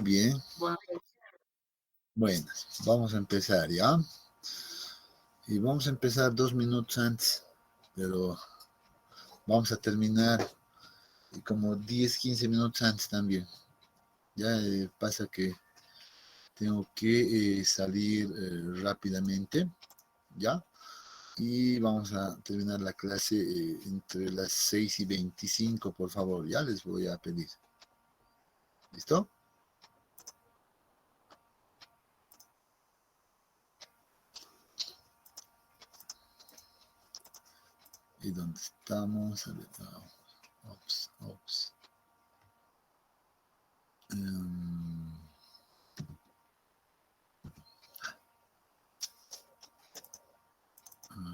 Bien, buenas. Vamos a empezar, ¿ya? Y vamos a empezar 2 minutos antes, pero vamos a terminar como 10, 15 minutos antes también. Ya pasa que tengo que salir rápidamente, ¿ya? Y vamos a terminar la clase entre las 6:25, por favor. Ya les voy a pedir. ¿Listo? ¿Y dónde estamos? A ver, ops.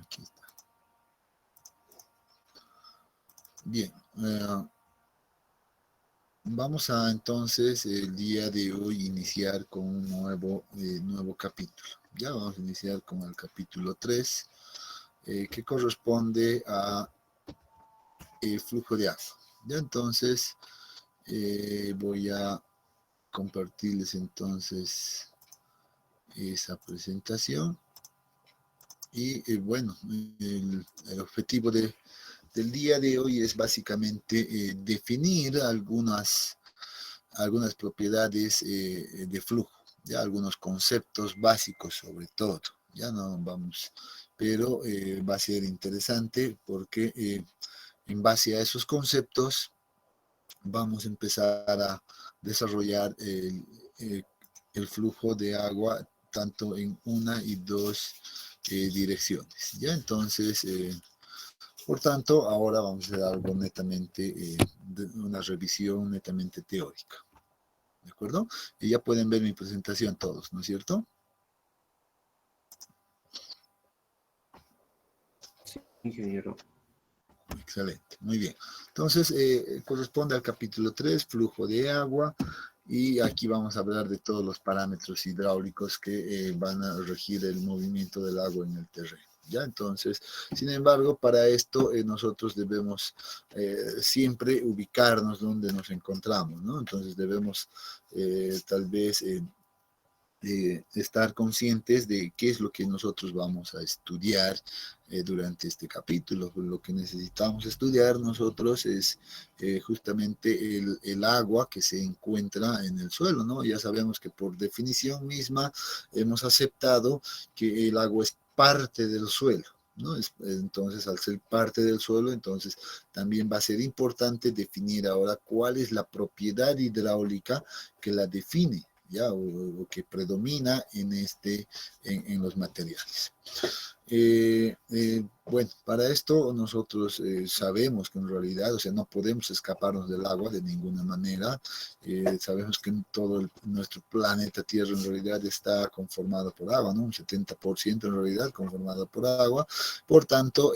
Aquí está. Bien. Vamos a entonces el día de hoy iniciar con un nuevo capítulo. Ya vamos a iniciar con el capítulo 3, que corresponde a flujo de agua. Ya entonces voy a compartirles entonces esa presentación. Y bueno, el objetivo del día de hoy es básicamente definir algunas propiedades de flujo, ya algunos conceptos básicos sobre todo. Ya no vamos, pero va a ser interesante porque en base a esos conceptos vamos a empezar a desarrollar el flujo de agua tanto en una y dos direcciones. Ya entonces, por tanto, ahora vamos a hacer algo netamente, una revisión netamente teórica. ¿De acuerdo? Y ya pueden ver mi presentación todos, ¿no es cierto? Sí, ingeniero. Excelente, muy bien. Entonces, corresponde al capítulo 3, flujo de agua, y aquí vamos a hablar de todos los parámetros hidráulicos que van a regir el movimiento del agua en el terreno. ¿Ya? Entonces, sin embargo, para esto nosotros debemos siempre ubicarnos donde nos encontramos, ¿no? Entonces debemos tal vez estar conscientes de qué es lo que nosotros vamos a estudiar durante este capítulo. Lo que necesitamos estudiar nosotros es justamente el agua que se encuentra en el suelo, ¿no? Ya sabemos que por definición misma hemos aceptado que el agua es parte del suelo, ¿no? Entonces, al ser parte del suelo, entonces también va a ser importante definir ahora cuál es la propiedad hidráulica que la define, ya, o que predomina en los materiales. Bueno, para esto nosotros sabemos que en realidad, o sea, no podemos escaparnos del agua de ninguna manera. Sabemos que nuestro planeta Tierra en realidad está conformado por agua, ¿no? Un 70% en realidad conformado por agua. Por tanto,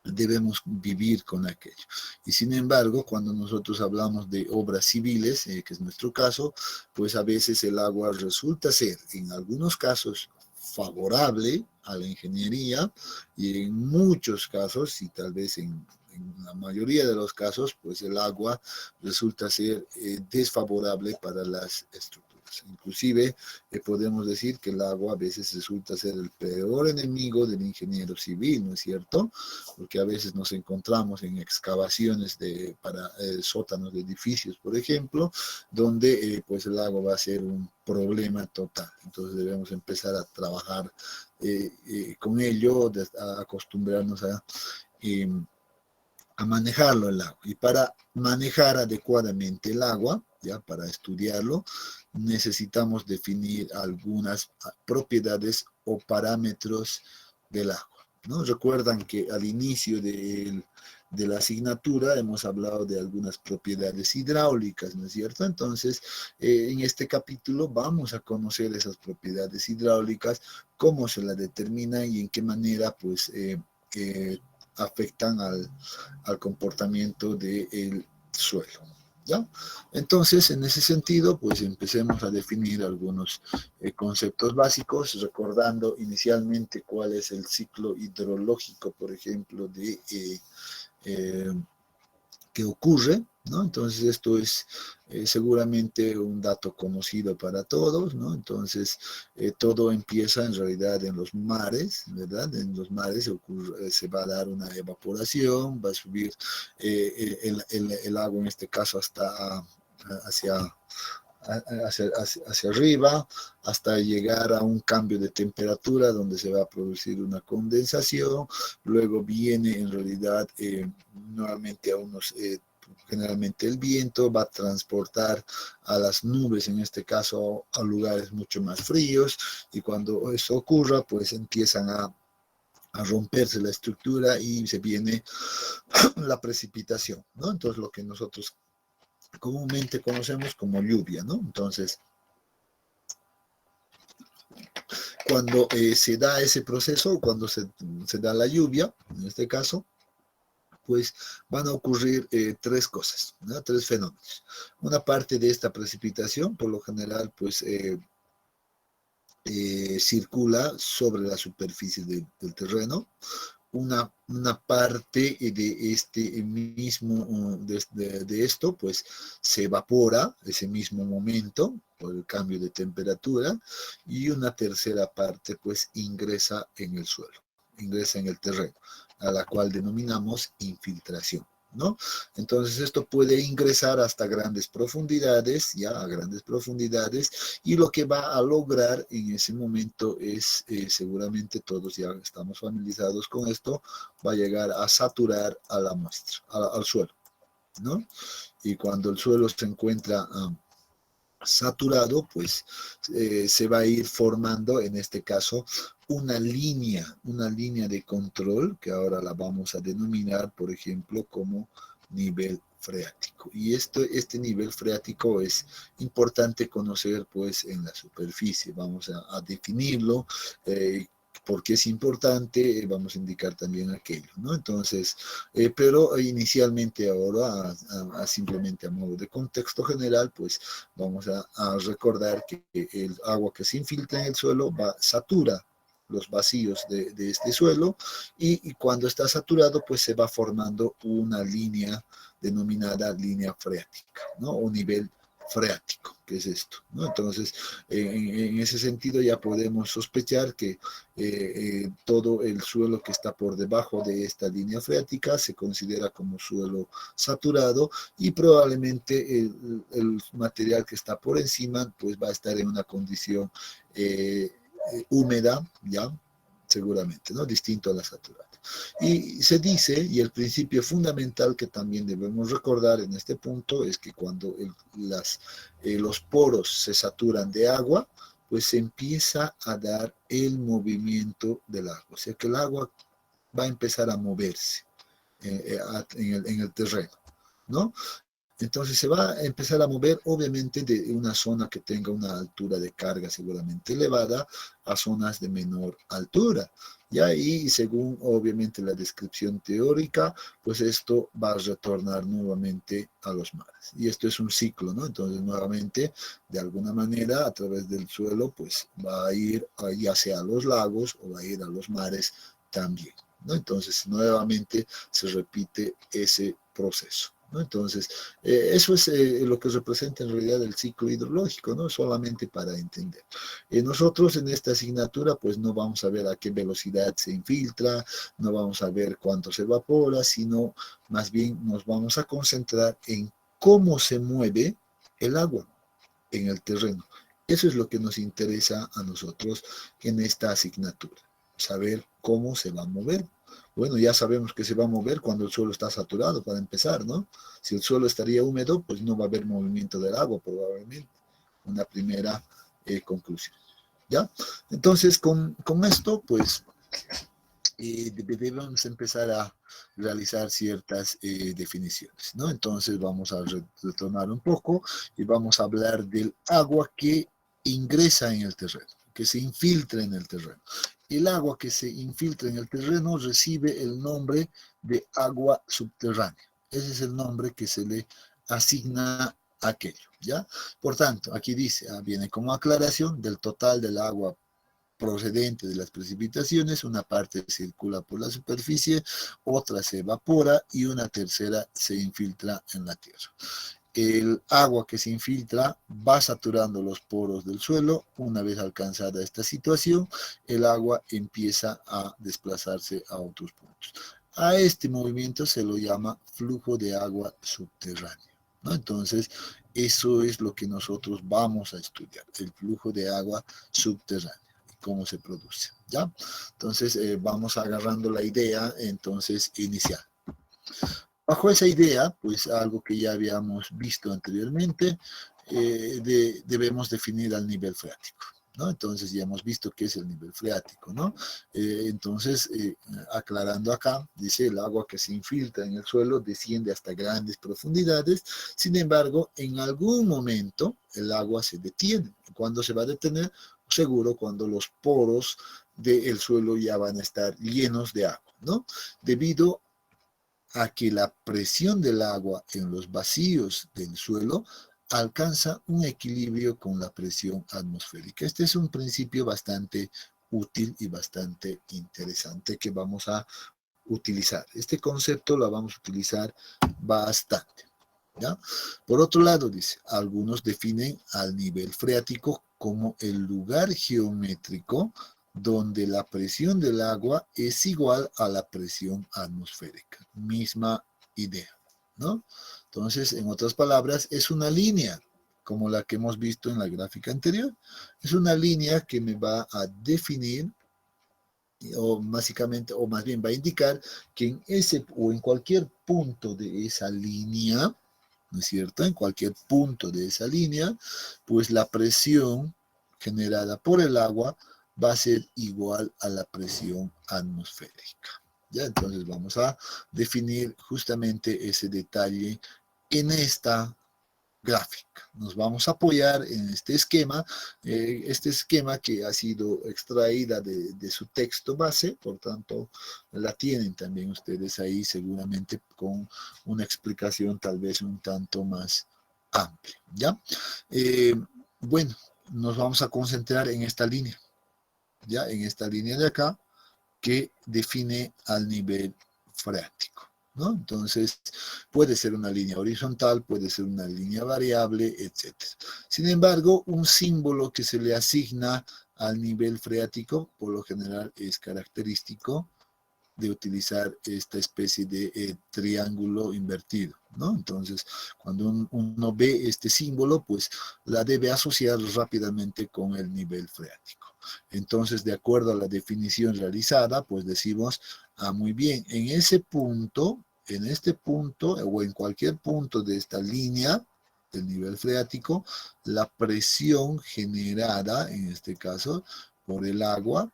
debemos vivir con aquello. Y sin embargo, cuando nosotros hablamos de obras civiles, que es nuestro caso, pues a veces el agua resulta ser, en algunos casos, favorable a la ingeniería, y en muchos casos, y tal vez en la mayoría de los casos, pues el agua resulta ser desfavorable para las estructuras. Inclusive podemos decir que el agua a veces resulta ser el peor enemigo del ingeniero civil, ¿no es cierto? Porque a veces nos encontramos en excavaciones para sótanos de edificios, por ejemplo, donde pues el agua va a ser un problema total. Entonces debemos empezar a trabajar con ello, a acostumbrarnos a manejarlo el agua. Y para manejar adecuadamente el agua, ya para estudiarlo, necesitamos definir algunas propiedades o parámetros del agua, ¿no? Recuerdan que al inicio de la asignatura hemos hablado de algunas propiedades hidráulicas, ¿no es cierto? Entonces, en este capítulo vamos a conocer esas propiedades hidráulicas, cómo se las determina y en qué manera, pues, afectan al comportamiento del suelo. ¿Ya? Entonces, en ese sentido, pues empecemos a definir algunos conceptos básicos, recordando inicialmente cuál es el ciclo hidrológico, por ejemplo, que ocurre, ¿no? Entonces esto es seguramente un dato conocido para todos, ¿no? Entonces todo empieza en realidad en los mares, ¿verdad? En los mares se va a dar una evaporación, va a subir el agua en este caso hasta hacia hacia arriba hasta llegar a un cambio de temperatura donde se va a producir una condensación, luego viene en realidad nuevamente a unos generalmente el viento va a transportar a las nubes, en este caso a lugares mucho más fríos, y cuando eso ocurra pues empiezan a romperse la estructura y se viene la precipitación, ¿no? Entonces lo que nosotros comúnmente conocemos como lluvia, ¿no? Entonces, cuando se da ese proceso, cuando se da la lluvia, en este caso, pues van a ocurrir tres cosas, ¿no? Tres fenómenos. Una parte de esta precipitación, por lo general, pues circula sobre la superficie del terreno. Una parte de este mismo, de esto, pues se evapora ese mismo momento por el cambio de temperatura, y una tercera parte pues ingresa en el suelo, ingresa en el terreno, a la cual denominamos infiltración, ¿no? Entonces esto puede ingresar hasta grandes profundidades, ya a grandes profundidades, y lo que va a lograr en ese momento es, seguramente todos ya estamos familiarizados con esto, va a llegar a saturar a la muestra, al suelo, ¿no? Y cuando el suelo se encuentra saturado, pues se va a ir formando, en este caso, una línea de control, que ahora la vamos a denominar, por ejemplo, como nivel freático. Y este nivel freático es importante conocer, pues, en la superficie. Vamos a definirlo, porque es importante, vamos a indicar también aquello, ¿no? Entonces, pero inicialmente ahora, simplemente a modo de contexto general, pues vamos a recordar que el agua que se infiltra en el suelo satura los vacíos de este suelo, y cuando está saturado, pues se va formando una línea denominada línea freática, ¿no? O nivel freático, que es esto, ¿no? Entonces, en ese sentido ya podemos sospechar que todo el suelo que está por debajo de esta línea freática se considera como suelo saturado, y probablemente el material que está por encima pues va a estar en una condición húmeda, ya, seguramente, ¿no? Distinto a la saturada. Y se dice, y el principio fundamental que también debemos recordar en este punto, es que cuando los poros se saturan de agua, pues se empieza a dar el movimiento del agua. O sea que el agua va a empezar a moverse en el terreno, ¿no? Entonces se va a empezar a mover, obviamente, de una zona que tenga una altura de carga seguramente elevada a zonas de menor altura. Y ahí, según obviamente la descripción teórica, pues esto va a retornar nuevamente a los mares. Y esto es un ciclo, ¿no? Entonces nuevamente, de alguna manera, a través del suelo, pues va a ir ya sea a los lagos o va a ir a los mares también, ¿no? Entonces nuevamente se repite ese proceso, ¿no? Entonces, eso es lo que representa en realidad el ciclo hidrológico, ¿no? Solamente para entender. Nosotros en esta asignatura, pues no vamos a ver a qué velocidad se infiltra, no vamos a ver cuánto se evapora, sino más bien nos vamos a concentrar en cómo se mueve el agua en el terreno. Eso es lo que nos interesa a nosotros en esta asignatura, saber cómo se va a mover. Bueno, ya sabemos que se va a mover cuando el suelo está saturado, para empezar, ¿no? Si el suelo estaría húmedo, pues no va a haber movimiento del agua, probablemente. Una primera conclusión, ¿ya? Entonces, con esto, pues, debemos empezar a realizar ciertas definiciones, ¿no? Entonces, vamos a retomar un poco y vamos a hablar del agua que ingresa en el terreno, que se infiltra en el terreno. El agua que se infiltra en el terreno recibe el nombre de agua subterránea. Ese es el nombre que se le asigna a aquello, ¿ya? Por tanto, aquí dice, viene como aclaración, del total del agua procedente de las precipitaciones, una parte circula por la superficie, otra se evapora y una tercera se infiltra en la tierra. El agua que se infiltra va saturando los poros del suelo. Una vez alcanzada esta situación, el agua empieza a desplazarse a otros puntos. A este movimiento se lo llama flujo de agua subterráneo, ¿no? Entonces, eso es lo que nosotros vamos a estudiar, el flujo de agua subterráneo y cómo se produce, ¿ya? Entonces, vamos agarrando la idea, entonces, inicial. Bajo esa idea, pues algo que ya habíamos visto anteriormente, debemos definir al nivel freático, ¿no? Entonces ya hemos visto qué es el nivel freático, ¿no? Entonces, aclarando acá, dice el agua que se infiltra en el suelo desciende hasta grandes profundidades, sin embargo, en algún momento el agua se detiene. ¿Cuándo se va a detener? Seguro cuando los poros del suelo ya van a estar llenos de agua, ¿no? Debido a que la presión del agua en los vacíos del suelo alcanza un equilibrio con la presión atmosférica. Este es un principio bastante útil y bastante interesante que vamos a utilizar. Este concepto lo vamos a utilizar bastante, ¿ya? Por otro lado, dice, algunos definen al nivel freático como el lugar geométrico donde la presión del agua es igual a la presión atmosférica. Misma idea, ¿no? Entonces, en otras palabras, es una línea, como la que hemos visto en la gráfica anterior. Es una línea que me va a definir, o básicamente, o más bien va a indicar que en ese o en cualquier punto de esa línea, ¿no es cierto? En cualquier punto de esa línea, pues la presión generada por el agua va a ser igual a la presión atmosférica. ¿Ya? Entonces vamos a definir justamente ese detalle en esta gráfica. Nos vamos a apoyar en este esquema que ha sido extraída de su texto base, por tanto la tienen también ustedes ahí seguramente con una explicación tal vez un tanto más amplia, ¿ya? Bueno, nos vamos a concentrar en esta línea, ¿ya? En esta línea de acá que define al nivel freático, ¿no? Entonces, puede ser una línea horizontal, puede ser una línea variable, etc. Sin embargo, un símbolo que se le asigna al nivel freático, por lo general es característico de utilizar esta especie de triángulo invertido, ¿no? Entonces, cuando uno ve este símbolo, pues la debe asociar rápidamente con el nivel freático. Entonces, de acuerdo a la definición realizada, pues decimos, muy bien, en ese punto, en este punto o en cualquier punto de esta línea del nivel freático, la presión generada, en este caso, por el agua,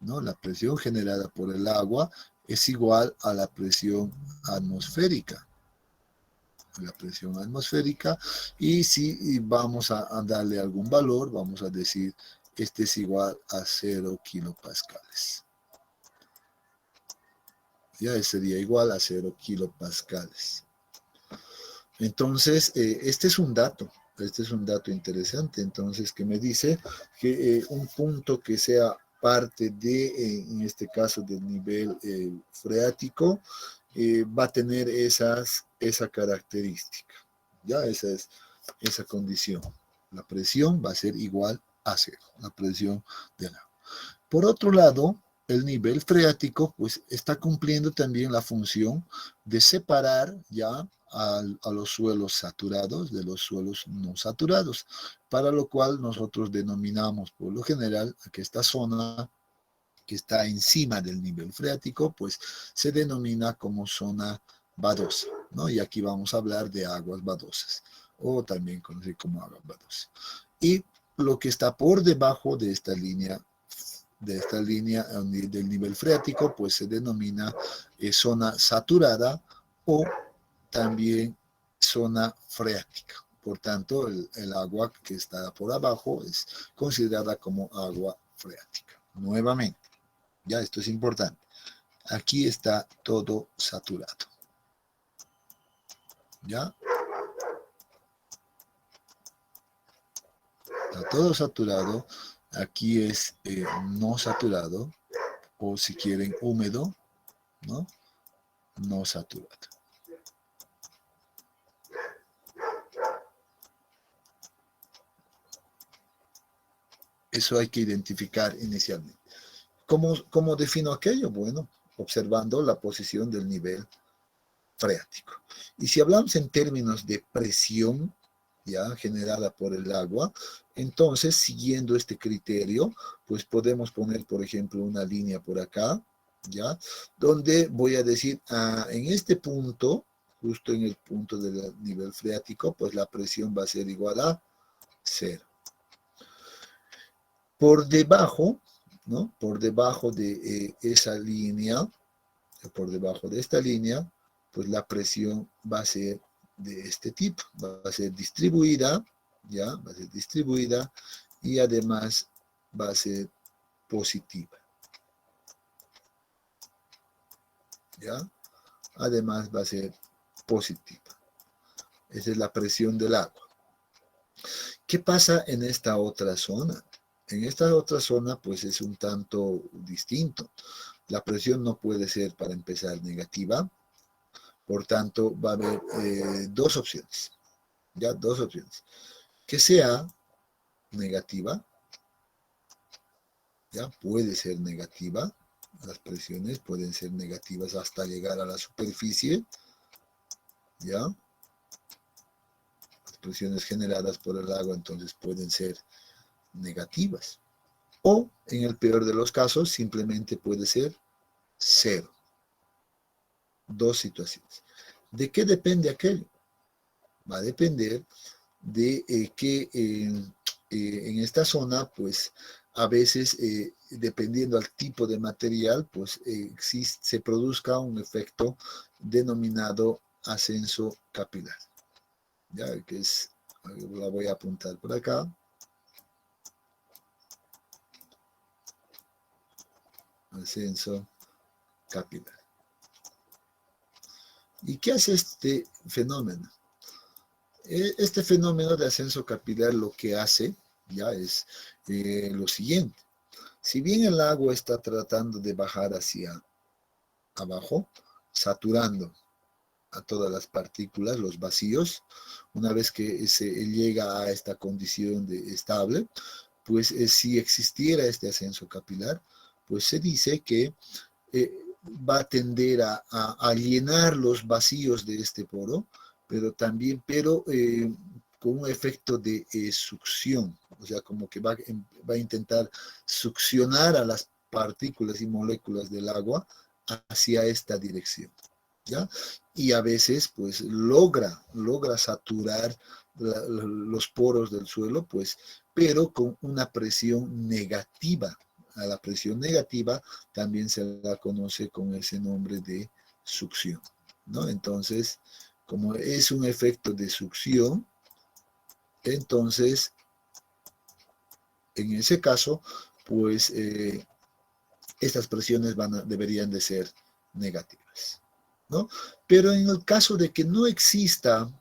¿no? La presión generada por el agua es igual a la presión atmosférica. La presión atmosférica, y si vamos a darle algún valor, vamos a decir, este es igual a 0 kilopascales. Ya sería igual a 0 kilopascales. Entonces, este es un dato interesante, entonces, que me dice que un punto que sea parte de, en este caso, del nivel freático, va a tener esa característica, ¿ya? Esa es esa condición. La presión va a ser igual a 0, la presión del agua. Por otro lado, el nivel freático pues está cumpliendo también la función de separar ya a los suelos saturados de los suelos no saturados, para lo cual nosotros denominamos por lo general que esta zona que está encima del nivel freático pues se denomina como zona badosa, ¿no? Y aquí vamos a hablar de aguas badosas, o también conocido como aguas badosas. Y lo que está por debajo de esta línea del nivel freático, pues se denomina zona saturada o también zona freática. Por tanto, el agua que está por abajo es considerada como agua freática. Nuevamente, ya esto es importante. Aquí está todo saturado. ¿Ya? Está todo saturado Aquí es no saturado, o si quieren húmedo, ¿no? No saturado. Eso hay que identificar inicialmente. ¿Cómo defino aquello? Bueno, observando la posición del nivel freático. Y si hablamos en términos de presión ya generada por el agua, entonces siguiendo este criterio, pues podemos poner, por ejemplo, una línea por acá, ya, donde voy a decir, en este punto, justo en el punto del nivel freático, pues la presión va a ser igual a 0. Por debajo, ¿no? Por debajo de esa línea, por debajo de esta línea, pues la presión va a ser de este tipo, va a ser distribuida, ¿ya? Va a ser distribuida y además va a ser positiva, ¿ya? Además va a ser positiva. Esa es la presión del agua. ¿Qué pasa en esta otra zona? En esta otra zona, pues es un tanto distinto. La presión no puede ser, para empezar, negativa. Por tanto, va a haber dos opciones. Ya, dos opciones. Que sea negativa, ya puede ser negativa. Las presiones pueden ser negativas hasta llegar a la superficie. Ya. Las presiones generadas por el agua entonces pueden ser negativas. O, en el peor de los casos, simplemente puede ser cero. Dos situaciones. ¿De qué depende aquello? Va a depender de que en esta zona, pues a veces, dependiendo al tipo de material, pues se produzca un efecto denominado ascenso capilar. Ya que es, la voy a apuntar por acá. Ascenso capilar. ¿Y qué hace este fenómeno? Este fenómeno de ascenso capilar lo que hace ya es lo siguiente. Si bien el agua está tratando de bajar hacia abajo, saturando a todas las partículas, los vacíos, una vez que se llega a esta condición de estable, pues si existiera este ascenso capilar, pues se dice que va a tender a llenar los vacíos de este poro, pero también, con un efecto de succión, o sea, como que va a intentar succionar a las partículas y moléculas del agua hacia esta dirección, ¿ya? Y a veces, pues, logra saturar los poros del suelo, pues, pero con una presión negativa. A la presión negativa también se la conoce con ese nombre de succión, ¿no? Entonces, como es un efecto de succión, entonces, en ese caso, pues, estas presiones deberían de ser negativas, ¿no? Pero en el caso de que no exista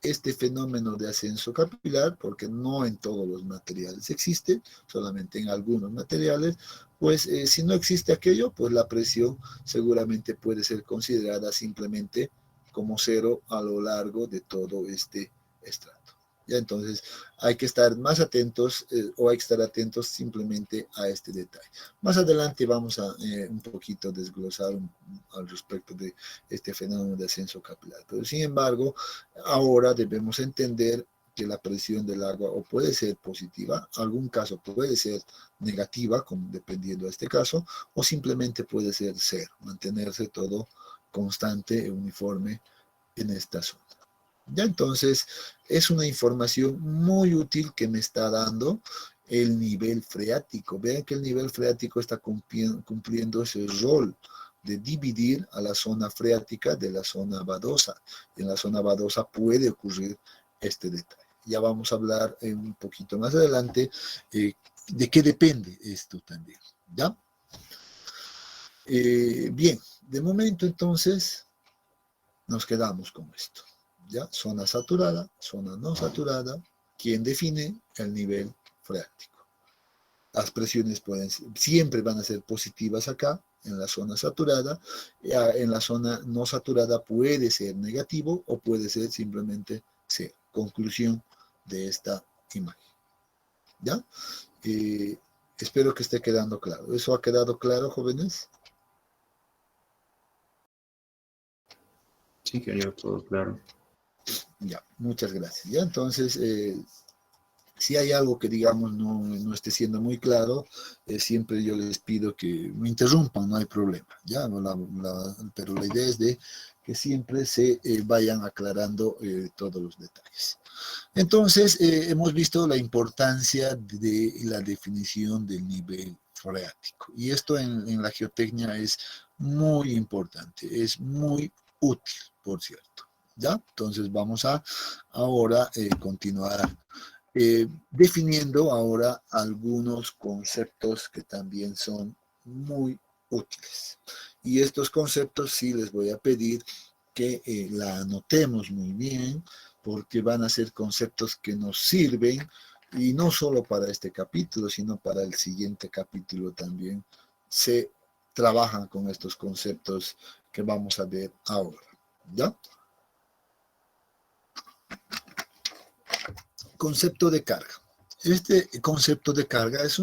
este fenómeno de ascenso capilar, porque no en todos los materiales existe, solamente en algunos materiales, pues si no existe aquello, pues la presión seguramente puede ser considerada simplemente como cero a lo largo de todo este estrato. Ya, entonces hay que estar más atentos o hay que estar atentos simplemente a este detalle. Más adelante vamos a un poquito desglosar al respecto de este fenómeno de ascenso capilar. Pero sin embargo, ahora debemos entender que la presión del agua o puede ser positiva, algún caso puede ser negativa, dependiendo de este caso, o simplemente puede ser cero, mantenerse todo constante e uniforme en esta zona. Ya entonces es una información muy útil que me está dando el nivel freático. Vean que el nivel freático está cumpliendo ese rol de dividir a la zona freática de la zona vadosa. En la zona vadosa puede ocurrir este detalle. Ya vamos a hablar un poquito más adelante de qué depende esto también. ¿Ya? Bien, de momento entonces nos quedamos con esto. ¿Ya? Zona saturada, zona no saturada. ¿Quién define el nivel freático? las presiones siempre van a ser positivas acá, en la zona saturada. En la zona no saturada puede ser negativo o puede ser simplemente cero. Conclusión de esta imagen. ¿Ya? Espero que esté quedando claro. ¿Eso ha quedado claro, jóvenes? Sí, ingeniero, todo claro. Ya, muchas gracias. Ya, entonces, si hay algo que, digamos, no esté siendo muy claro, siempre yo les pido que me interrumpan, no hay problema, ¿ya? Pero la idea es de que siempre se vayan aclarando todos los detalles. Entonces, hemos visto la importancia de la definición del nivel freático. Y esto en la geotecnia es muy importante, es muy útil, por cierto, ¿ya? Entonces, vamos a ahora continuar definiendo ahora algunos conceptos que también son muy útiles. Y estos conceptos sí les voy a pedir que la anotemos muy bien, porque van a ser conceptos que nos sirven, y no solo para este capítulo, sino para el siguiente capítulo también se trabajan con estos conceptos que vamos a ver ahora. ¿Ya? Concepto de carga. Este concepto de carga es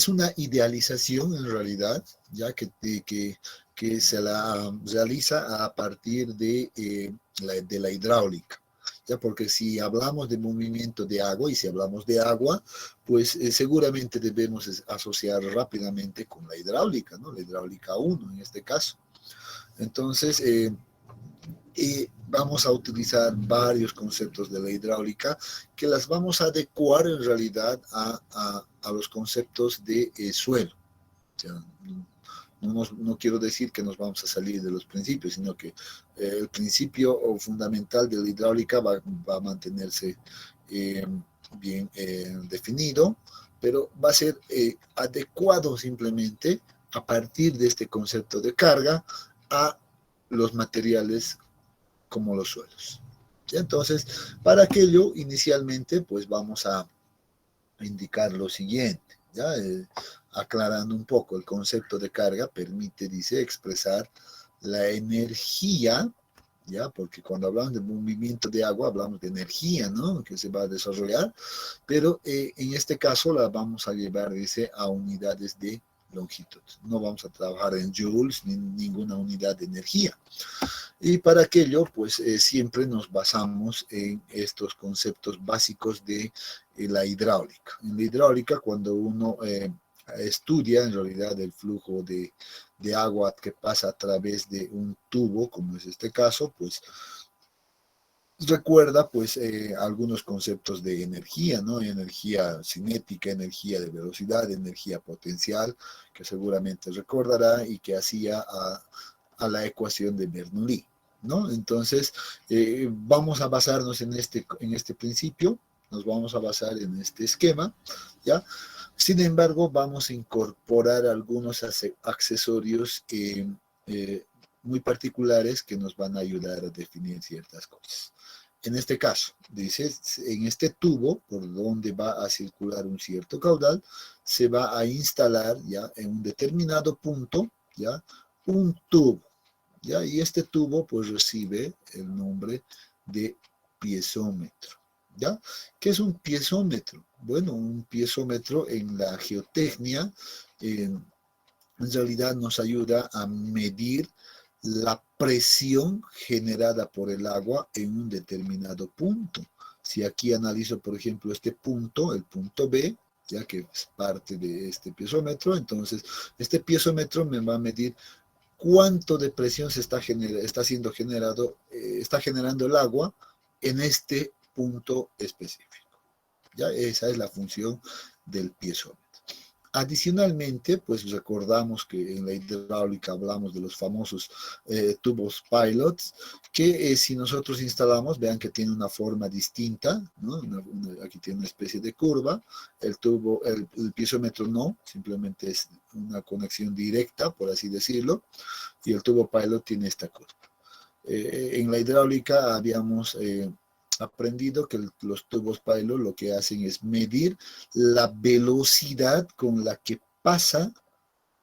una idealización en realidad, ya que se la realiza a partir de la hidráulica. Ya, porque si hablamos de movimiento de agua, y si hablamos de agua, pues seguramente debemos asociar rápidamente con la hidráulica, ¿no? La hidráulica 1 en este caso. Entonces, vamos a utilizar varios conceptos de la hidráulica que las vamos a adecuar en realidad a los conceptos de suelo. O sea, no quiero decir que nos vamos a salir de los principios, sino que el principio fundamental de la hidráulica va a mantenerse bien definido, pero va a ser adecuado simplemente a partir de este concepto de carga a los materiales como los suelos. ¿Sí? Entonces, para aquello, inicialmente, pues vamos a indicar lo siguiente, ¿ya? Aclarando un poco, el concepto de carga permite, dice, expresar la energía, ¿ya? Porque cuando hablamos de movimiento de agua, hablamos de energía, ¿no? Que se va a desarrollar, pero en este caso la vamos a llevar, dice, a unidades de longitud. No vamos a trabajar en joules ni ninguna unidad de energía. Y para aquello, pues siempre nos basamos en estos conceptos básicos de la hidráulica. En la hidráulica, cuando uno estudia en realidad el flujo de agua que pasa a través de un tubo, como es este caso, pues recuerda pues algunos conceptos de energía, ¿no? Energía cinética, energía de velocidad, energía potencial, que seguramente recordará y que hacía a la ecuación de Bernoulli, ¿no? Entonces, vamos a basarnos en este principio, nos vamos a basar en este esquema, ¿ya? Sin embargo, vamos a incorporar algunos accesorios muy particulares que nos van a ayudar a definir ciertas cosas. En este caso, dice, en este tubo por donde va a circular un cierto caudal, se va a instalar ya en un determinado punto, ya, un tubo, ya, y este tubo pues recibe el nombre de piezómetro, ya. ¿Qué es un piezómetro? Bueno, un piezómetro en la geotecnia en realidad nos ayuda a medir la presión generada por el agua en un determinado punto. Si aquí analizo, por ejemplo, este punto, el punto B, ya que es parte de este piezómetro, entonces este piezómetro me va a medir cuánto de presión está siendo generado, está generando el agua en este punto específico. ¿Ya? Esa es la función del piezómetro. Adicionalmente, pues recordamos que en la hidráulica hablamos de los famosos tubos pilots, que si nosotros instalamos, vean que tiene una forma distinta, ¿no? Aquí tiene una especie de curva, el piezómetro no, simplemente es una conexión directa, por así decirlo, y el tubo pilot tiene esta curva. En la hidráulica habíamos aprendido que los tubos Pilot lo que hacen es medir la velocidad con la que pasa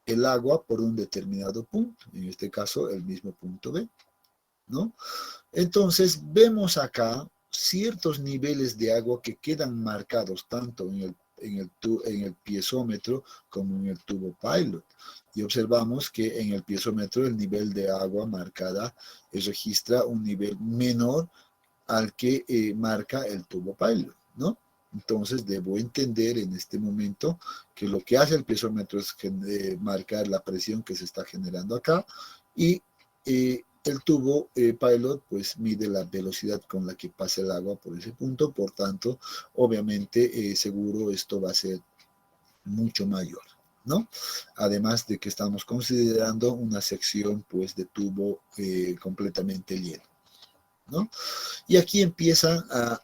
el agua por un determinado punto, en este caso el mismo punto B, ¿no? Entonces vemos acá ciertos niveles de agua que quedan marcados tanto en el piezómetro como en el tubo Pilot. Y observamos que en el piezómetro el nivel de agua marcada registra un nivel menor al que marca el tubo Pilot, ¿no? Entonces debo entender en este momento que lo que hace el piezómetro es marcar la presión que se está generando acá y el tubo Pilot pues mide la velocidad con la que pasa el agua por ese punto, por tanto, obviamente seguro esto va a ser mucho mayor, ¿no? Además de que estamos considerando una sección pues de tubo completamente lleno, ¿no? Y aquí empiezan a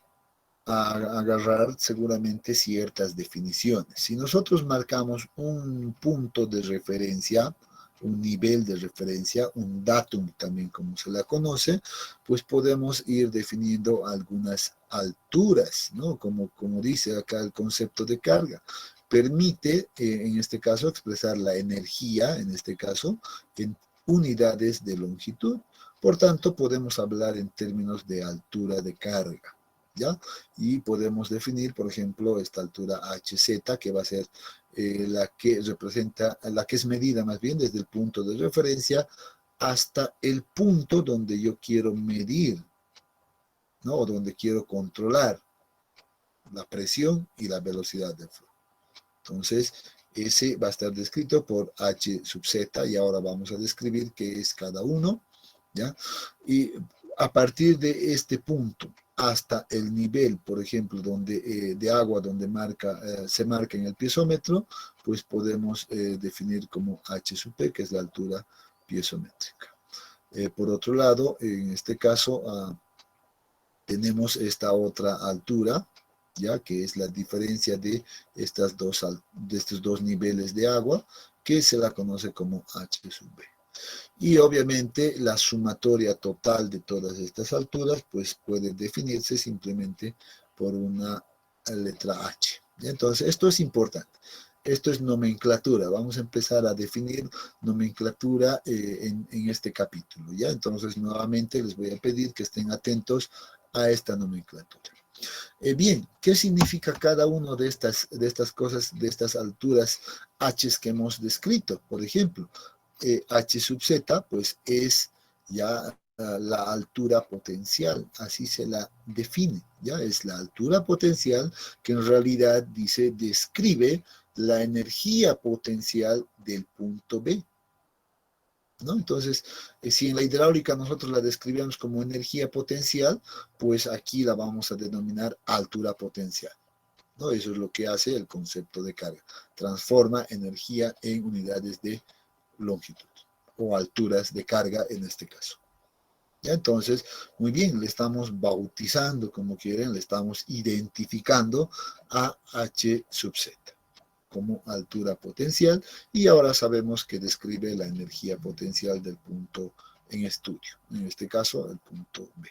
agarrar seguramente ciertas definiciones. Si nosotros marcamos un punto de referencia, un nivel de referencia, un datum también como se la conoce, pues podemos ir definiendo algunas alturas, ¿no? Como dice acá el concepto de carga. Permite, en este caso, expresar la energía, en este caso, en unidades de longitud. Por tanto, podemos hablar en términos de altura de carga, ¿ya? Y podemos definir, por ejemplo, esta altura HZ, que va a ser la que representa, la que es medida más bien desde el punto de referencia hasta el punto donde yo quiero medir, ¿no? O donde quiero controlar la presión y la velocidad del flujo. Entonces, ese va a estar descrito por H sub Z y ahora vamos a describir qué es cada uno, ¿ya? Y a partir de este punto hasta el nivel, por ejemplo, de agua donde se marca en el piezómetro, pues podemos definir como H sub P, que es la altura piezométrica. Por otro lado, en este caso, tenemos esta otra altura, ya que es la diferencia de estos dos niveles de agua, que se la conoce como H sub B. Y obviamente la sumatoria total de todas estas alturas pues puede definirse simplemente por una letra H. Entonces esto es importante. Esto es nomenclatura. Vamos a empezar a definir nomenclatura en este capítulo, ¿ya? Entonces nuevamente les voy a pedir que estén atentos a esta nomenclatura. Bien, ¿qué significa cada una de estas cosas, de estas alturas H que hemos descrito? Por ejemplo, H sub Z, pues es ya la altura potencial, así se la define, ya es la altura potencial que en realidad describe la energía potencial del punto B, ¿no? Entonces, si en la hidráulica nosotros la describíamos como energía potencial, pues aquí la vamos a denominar altura potencial, ¿no? Eso es lo que hace el concepto de carga, transforma energía en unidades de longitud o alturas de carga en este caso. ¿Ya? Entonces, muy bien, le estamos bautizando como quieren, le estamos identificando a H sub Z como altura potencial y ahora sabemos que describe la energía potencial del punto en estudio, en este caso el punto B.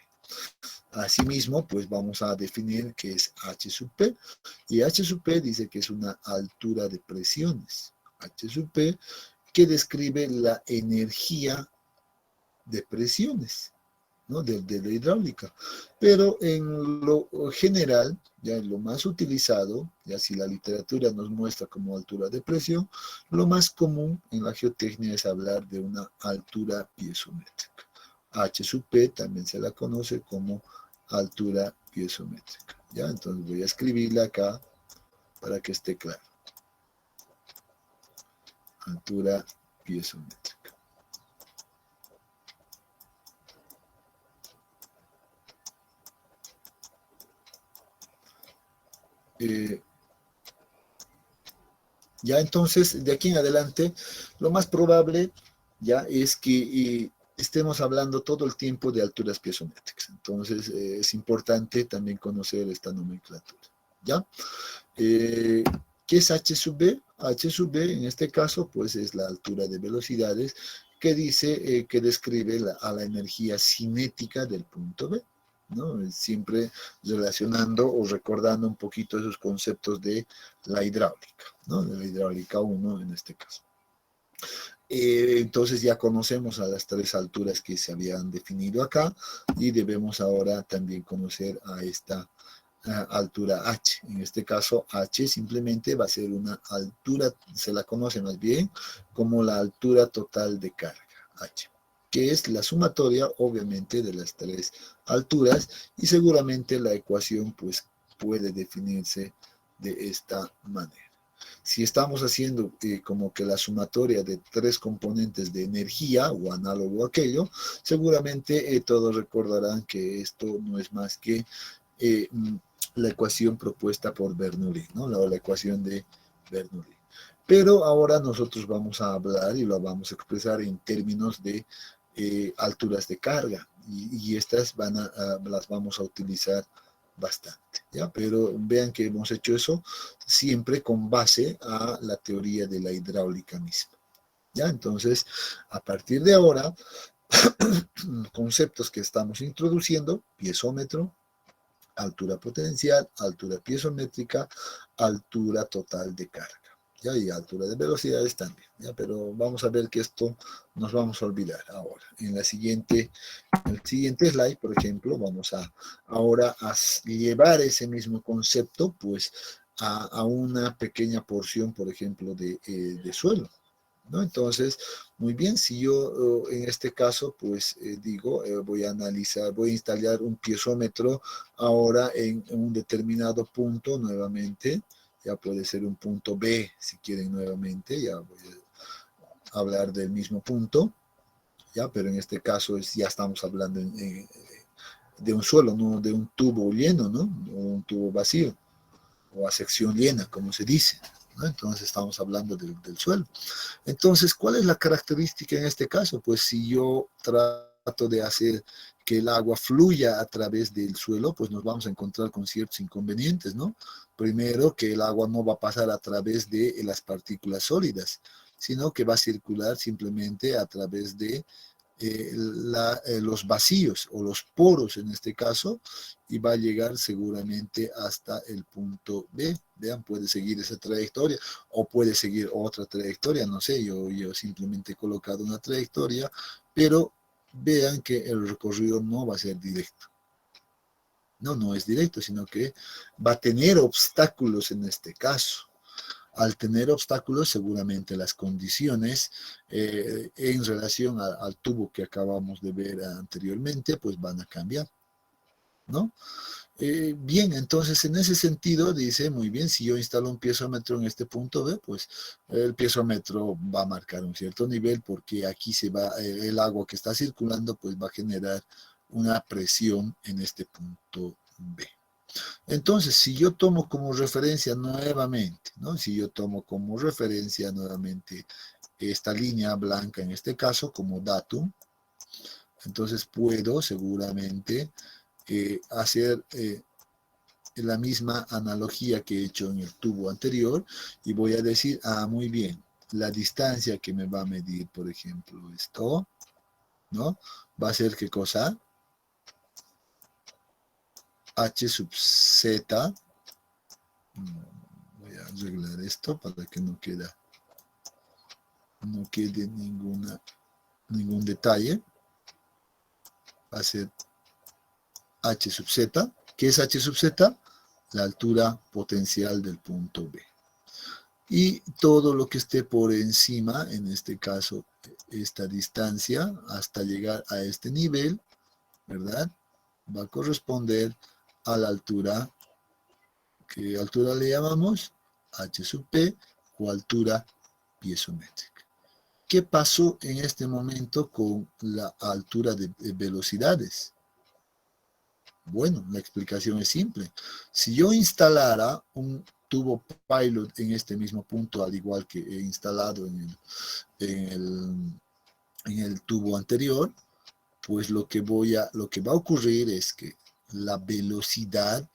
Asimismo, pues vamos a definir qué es H sub P y H sub P dice que es una altura de presiones. H sub P que describe la energía de presiones, ¿no? de la hidráulica. Pero en lo general, ya en lo más utilizado, ya si la literatura nos muestra como altura de presión, lo más común en la geotecnia es hablar de una altura piezométrica. H sub P también se la conoce como altura piezométrica. ¿Ya? Entonces voy a escribirla acá para que esté claro. Altura piezométrica. Ya entonces, de aquí en adelante, lo más probable ya es que estemos hablando todo el tiempo de alturas piezométricas. Entonces, es importante también conocer esta nomenclatura. ¿Ya? ¿Qué es H sub B? H sub B, en este caso, pues es la altura de velocidades, que dice, que describe a la energía cinética del punto B. ¿Ya? Entonces, ¿no? Siempre relacionando o recordando un poquito esos conceptos de la hidráulica, ¿no? De la hidráulica 1 en este caso. Entonces ya conocemos a las tres alturas que se habían definido acá y debemos ahora también conocer a esta altura H. En este caso H simplemente va a ser una altura, se la conoce más bien como la altura total de carga, H, que es la sumatoria obviamente de las tres alturas y seguramente la ecuación pues puede definirse de esta manera. Si estamos haciendo como que la sumatoria de tres componentes de energía o análogo a aquello, seguramente todos recordarán que esto no es más que la ecuación propuesta por Bernoulli, ¿no? La ecuación de Bernoulli. Pero ahora nosotros vamos a hablar y lo vamos a expresar en términos de alturas de carga y estas las vamos a utilizar bastante, ¿ya? Pero vean que hemos hecho eso siempre con base a la teoría de la hidráulica misma, ¿ya? Entonces, a partir de ahora, conceptos que estamos introduciendo, piezómetro, altura potencial, altura piezométrica, altura total de carga, ¿ya? Y altura de velocidades también, ¿ya? Pero vamos a ver que esto nos vamos a olvidar ahora. En el siguiente slide, por ejemplo, vamos ahora a llevar ese mismo concepto pues a una pequeña porción, por ejemplo, de suelo, ¿no? Entonces, muy bien, si yo en este caso, pues digo, voy a analizar, voy a instalar un piezómetro ahora en un determinado punto nuevamente, ya puede ser un punto B, si quieren nuevamente, ya voy a hablar del mismo punto, ya, pero en este caso ya estamos hablando de un suelo, no de un tubo lleno, ¿no? O un tubo vacío, o a sección llena, como se dice, ¿no? Entonces estamos hablando del suelo. Entonces, ¿cuál es la característica en este caso? Pues si yo trato de hacer que el agua fluya a través del suelo, pues nos vamos a encontrar con ciertos inconvenientes, ¿no? Primero, que el agua no va a pasar a través de las partículas sólidas, sino que va a circular simplemente a través de los vacíos o los poros en este caso y va a llegar seguramente hasta el punto B. Vean, puede seguir esa trayectoria o puede seguir otra trayectoria, no sé, yo simplemente he colocado una trayectoria, pero vean que el recorrido no va a ser directo. No es directo, sino que va a tener obstáculos en este caso. Al tener obstáculos, seguramente las condiciones en relación al tubo que acabamos de ver anteriormente, pues van a cambiar, ¿no? Bien, entonces en ese sentido dice, muy bien, si yo instalo un piezómetro en este punto B, pues el piezómetro va a marcar un cierto nivel porque aquí se va, el agua que está circulando, pues va a generar una presión en este punto B. Entonces, si yo tomo como referencia nuevamente, ¿no? Si yo tomo como referencia nuevamente esta línea blanca, en este caso, como datum, entonces puedo seguramente hacer la misma analogía que he hecho en el tubo anterior y voy a decir, muy bien, la distancia que me va a medir, por ejemplo, esto, ¿no? Va a ser, ¿qué cosa? H sub Z. Voy a arreglar esto para que no quede ningún detalle. Va a ser H sub Z. ¿Qué es H sub Z? La altura potencial del punto B. Y todo lo que esté por encima, en este caso, esta distancia, hasta llegar a este nivel, ¿verdad? Va a corresponder a la altura, ¿qué altura le llamamos? H sub P o altura piezométrica. ¿Qué pasó en este momento con la altura de velocidades? Bueno, la explicación es simple. Si yo instalara un tubo pilot en este mismo punto, al igual que he instalado en el tubo anterior, pues lo que va a ocurrir es que la velocidad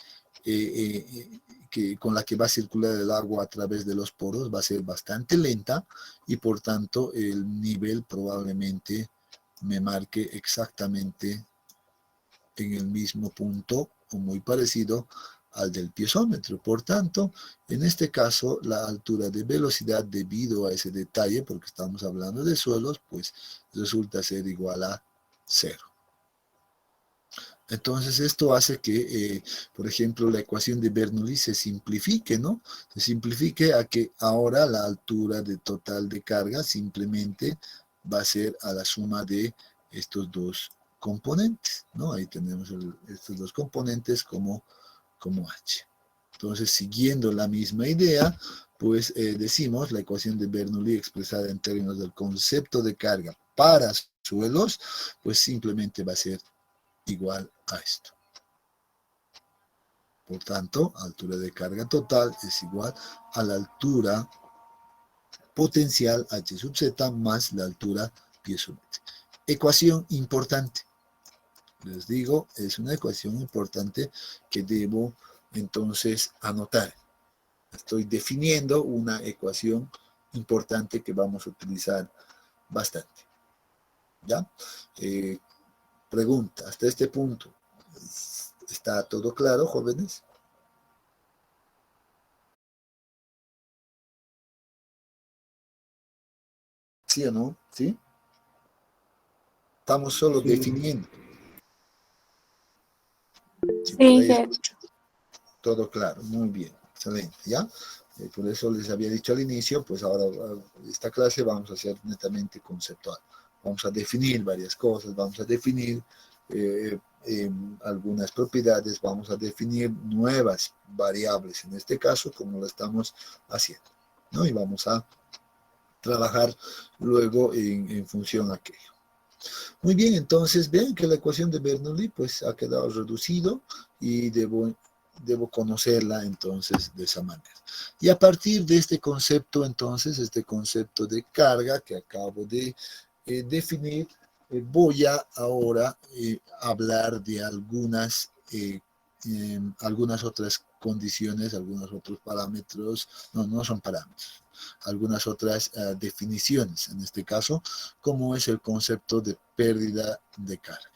con la que va a circular el agua a través de los poros va a ser bastante lenta y por tanto el nivel probablemente me marque exactamente en el mismo punto o muy parecido al del piezómetro. Por tanto, en este caso, la altura de velocidad debido a ese detalle, porque estamos hablando de suelos, pues resulta ser igual a 0. Entonces esto hace que, por ejemplo, la ecuación de Bernoulli se simplifique, ¿no? Se simplifique a que ahora la altura de total de carga simplemente va a ser a la suma de estos dos componentes, ¿no? Ahí tenemos estos dos componentes como H. Entonces, siguiendo la misma idea, pues decimos la ecuación de Bernoulli expresada en términos del concepto de carga para suelos, pues simplemente va a ser igual a esto. Por tanto, altura de carga total es igual a la altura potencial H sub Z más la altura piezométrica. Ecuación importante. Les digo, es una ecuación importante que debo entonces anotar. Estoy definiendo una ecuación importante que vamos a utilizar bastante. ¿Ya? Pregunta, hasta este punto, ¿está todo claro, jóvenes? ¿Sí o no? ¿Sí? Estamos solo Sí. definiendo. Sí, por Sí, ahí jefe. escucho. Todo claro, muy bien, excelente, ¿ya? Por eso les había dicho al inicio, pues ahora esta clase vamos a hacer netamente conceptual. Vamos a definir varias cosas, vamos a definir algunas propiedades, vamos a definir nuevas variables, en este caso, como lo estamos haciendo, ¿no? Y vamos a trabajar luego en función a aquello. Muy bien, entonces ven que la ecuación de Bernoulli pues ha quedado reducido y debo conocerla entonces de esa manera. Y a partir de este concepto entonces, este concepto de carga que acabo de definir, voy a ahora hablar de algunas otras condiciones, algunos otros parámetros, no son parámetros, algunas otras definiciones, en este caso, como es el concepto de pérdida de carga,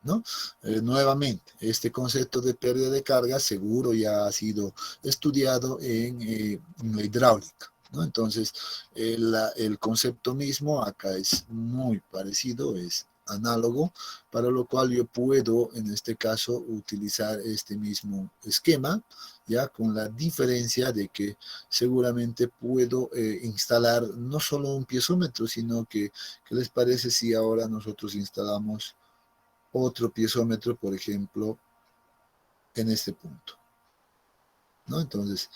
¿no? Nuevamente, este concepto de pérdida de carga seguro ya ha sido estudiado en la hidráulica, ¿no? Entonces, el concepto mismo acá es muy parecido, es análogo, para lo cual yo puedo, en este caso, utilizar este mismo esquema, ya con la diferencia de que seguramente puedo instalar no solo un piezómetro, sino que, ¿qué les parece si ahora nosotros instalamos otro piezómetro, por ejemplo, en este punto? ¿No? Entonces,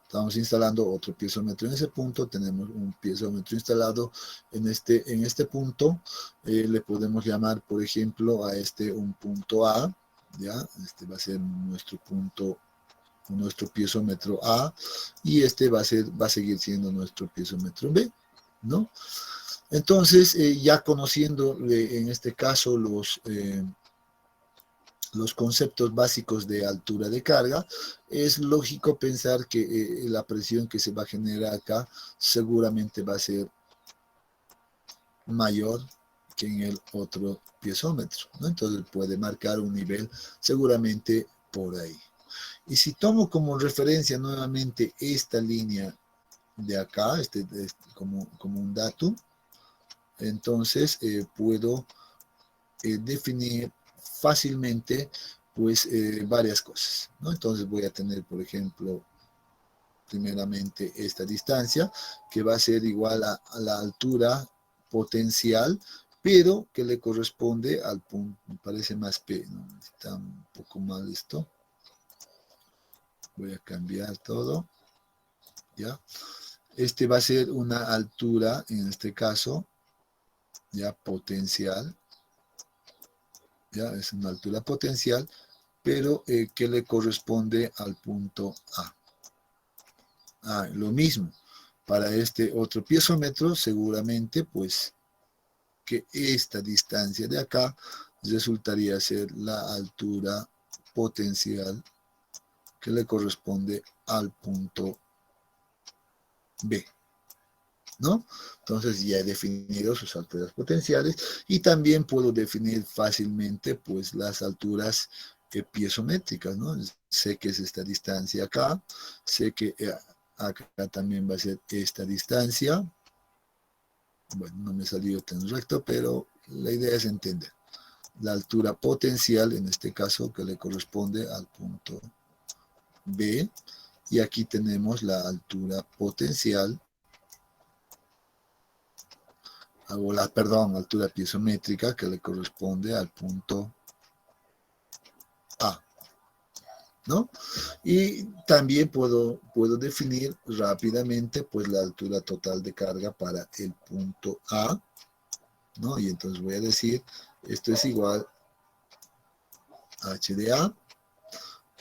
estamos instalando otro piezómetro en ese punto, tenemos un piezómetro instalado en este punto, le podemos llamar, por ejemplo, a este un punto A, ¿ya? Este va a ser nuestro piezómetro A, y este va a seguir siendo nuestro piezómetro B, ¿no? Entonces, ya conociendo en este caso los conceptos básicos de altura de carga, es lógico pensar que la presión que se va a generar acá seguramente va a ser mayor que en el otro piezómetro, ¿no? Entonces puede marcar un nivel seguramente por ahí. Y si tomo como referencia nuevamente esta línea de acá, como un dato, entonces puedo definir fácilmente pues varias cosas, ¿no? Entonces voy a tener, por ejemplo, primeramente esta distancia que va a ser igual a la altura potencial, pero que le corresponde al punto, me parece más P, ¿no? Está un poco mal esto. Voy a cambiar todo, ¿ya? Este va a ser una altura, en este caso, ya potencial, ya es una altura potencial, pero que le corresponde al punto A. Lo mismo, para este otro piezómetro, seguramente, pues, que esta distancia de acá resultaría ser la altura potencial que le corresponde al punto B. ¿no? Entonces ya he definido sus alturas potenciales y también puedo definir fácilmente pues las alturas piezométricas, ¿no? Sé que es esta distancia acá, sé que acá también va a ser esta distancia. Bueno, no me salió tan recto, pero la idea es entender la altura potencial, en este caso, que le corresponde al punto B, y aquí tenemos la altura potencial, perdón, altura piezométrica, que le corresponde al punto A, ¿no? Y también puedo definir rápidamente pues la altura total de carga para el punto A, ¿no? Y entonces voy a decir, esto es igual a H de A,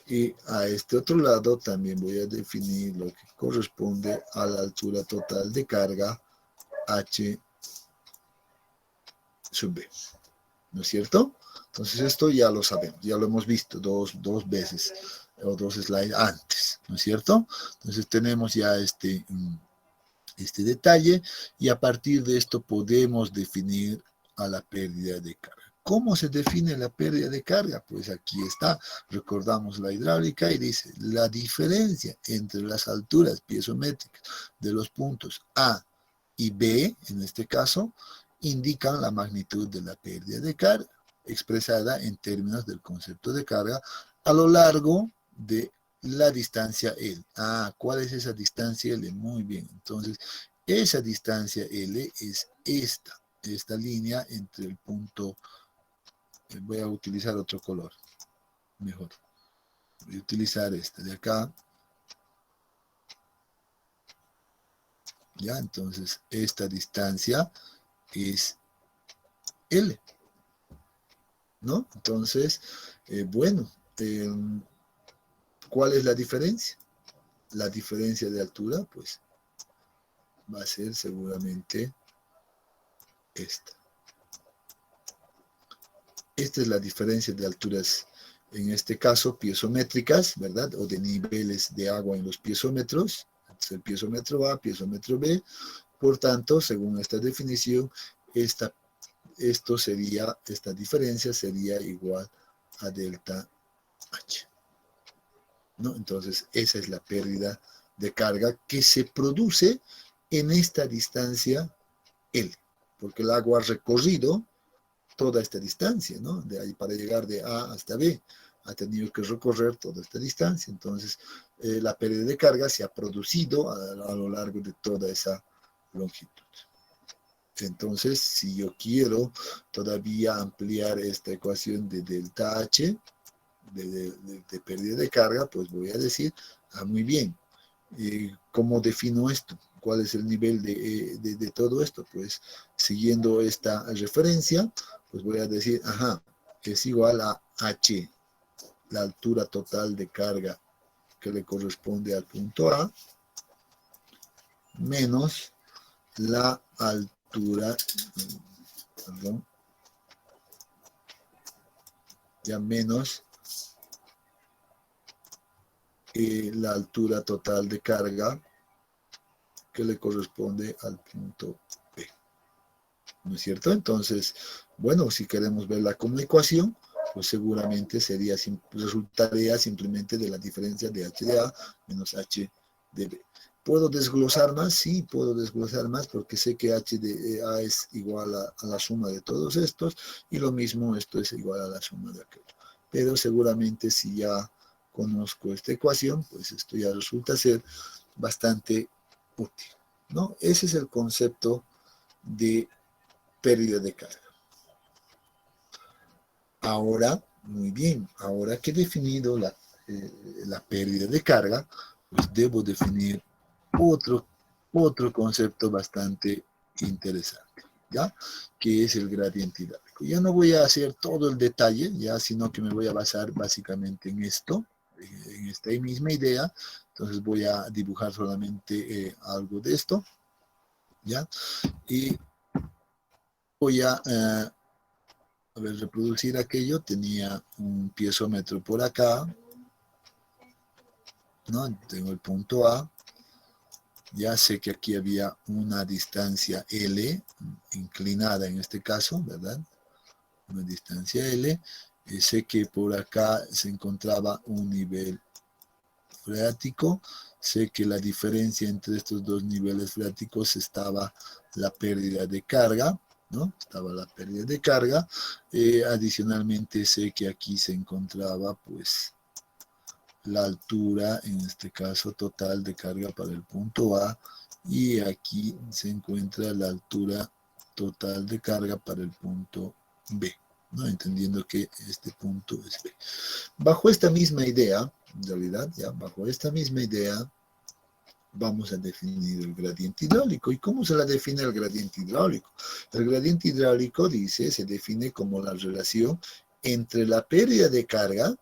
y a este otro lado también voy a definir lo que corresponde a la altura total de carga H sub B, ¿no es cierto? Entonces esto ya lo sabemos, ya lo hemos visto dos veces o dos slides antes, ¿no es cierto? Entonces tenemos ya este detalle y a partir de esto podemos definir a la pérdida de carga. ¿Cómo se define la pérdida de carga? Pues aquí está, recordamos la hidráulica y dice la diferencia entre las alturas piezométricas de los puntos A y B, en este caso, indican la magnitud de la pérdida de carga, expresada en términos del concepto de carga a lo largo de la distancia L. ¿Cuál es esa distancia L? Muy bien, entonces esa distancia L es esta línea entre el punto, voy a utilizar otro color, mejor, voy a utilizar este de acá, ya, entonces esta distancia es L, ¿no? Entonces, bueno, ¿cuál es la diferencia? La diferencia de altura, pues, va a ser seguramente esta. Esta es la diferencia de alturas, en este caso, piezométricas, ¿verdad? O de niveles de agua en los piezómetros. Es el piezómetro A, piezómetro B. Por tanto, según esta definición, esta diferencia sería igual a delta H, ¿no? Entonces, esa es la pérdida de carga que se produce en esta distancia L, porque el agua ha recorrido toda esta distancia, ¿no? De ahí para llegar de A hasta B, ha tenido que recorrer toda esta distancia. Entonces, la pérdida de carga se ha producido a lo largo de toda esa longitud. Entonces, si yo quiero todavía ampliar esta ecuación de delta H, de pérdida de carga, pues voy a decir, muy bien, ¿cómo defino esto? ¿Cuál es el nivel de todo esto? Pues siguiendo esta referencia, pues voy a decir, es igual a H, la altura total de carga que le corresponde al punto A, menos la altura, perdón, ya menos la altura total de carga que le corresponde al punto B, ¿no es cierto? Entonces, bueno, si queremos verla como ecuación, pues seguramente resultaría simplemente de la diferencia de H de A menos H de B. ¿Puedo desglosar más? Sí, puedo desglosar más porque sé que H de A es igual a la suma de todos estos y lo mismo esto es igual a la suma de aquello. Pero seguramente si ya conozco esta ecuación, pues esto ya resulta ser bastante útil, ¿no? Ese es el concepto de pérdida de carga. Ahora, muy bien, ahora que he definido la pérdida de carga, pues debo definir otro concepto bastante interesante, ¿ya? Que es el gradiente hidráulico. Ya no voy a hacer todo el detalle, ya, sino que me voy a basar básicamente en esto, en esta misma idea. Entonces voy a dibujar solamente algo de esto, ¿ya? Y voy a ver, reproducir aquello. Tenía un piezómetro por acá, ¿no? Tengo el punto A, Ya sé que aquí había una distancia L, inclinada en este caso, ¿verdad? Una distancia L. Sé que por acá se encontraba un nivel freático. Sé que la diferencia entre estos dos niveles freáticos estaba la pérdida de carga, ¿no? Estaba la pérdida de carga. Adicionalmente sé que aquí se encontraba, pues, la altura, en este caso total de carga para el punto A, y aquí se encuentra la altura total de carga para el punto B, ¿no? Entendiendo que este punto es B. Bajo esta misma idea, en realidad, ya bajo esta misma idea, vamos a definir el gradiente hidráulico. ¿Y cómo se la define el gradiente hidráulico? El gradiente hidráulico dice, se define como la relación entre la pérdida de carga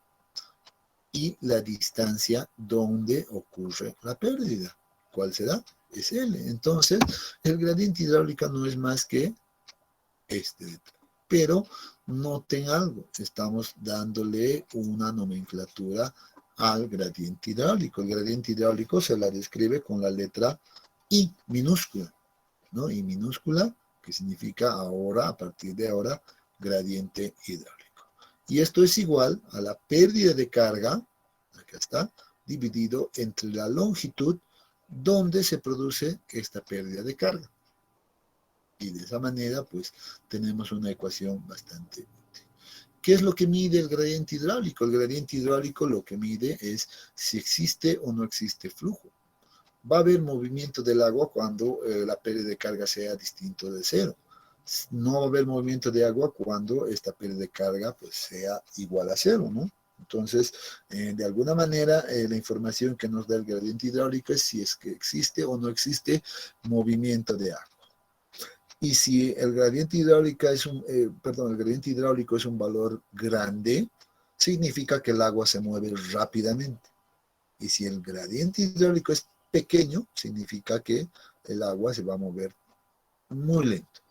y la distancia donde ocurre la pérdida. ¿Cuál será? Es L. Entonces, el gradiente hidráulico no es más que este. Pero noten algo, estamos dándole una nomenclatura al gradiente hidráulico. El gradiente hidráulico se la describe con la letra I minúscula, ¿no? I minúscula, que significa ahora, a partir de ahora, gradiente hidráulico. Y esto es igual a la pérdida de carga, acá está, dividido entre la longitud donde se produce esta pérdida de carga. Y de esa manera, pues, tenemos una ecuación bastante útil. ¿Qué es lo que mide el gradiente hidráulico? El gradiente hidráulico lo que mide es si existe o no existe flujo. Va a haber movimiento del agua cuando la pérdida de carga sea distinto de cero. No va a haber movimiento de agua cuando esta pérdida de carga pues, sea igual a cero, ¿no? Entonces, de alguna manera, la información que nos da el gradiente hidráulico es si es que existe o no existe movimiento de agua. Y si el gradiente hidráulico es el gradiente hidráulico es un valor grande, significa que el agua se mueve rápidamente. Y si el gradiente hidráulico es pequeño, significa que el agua se va a mover muy lento,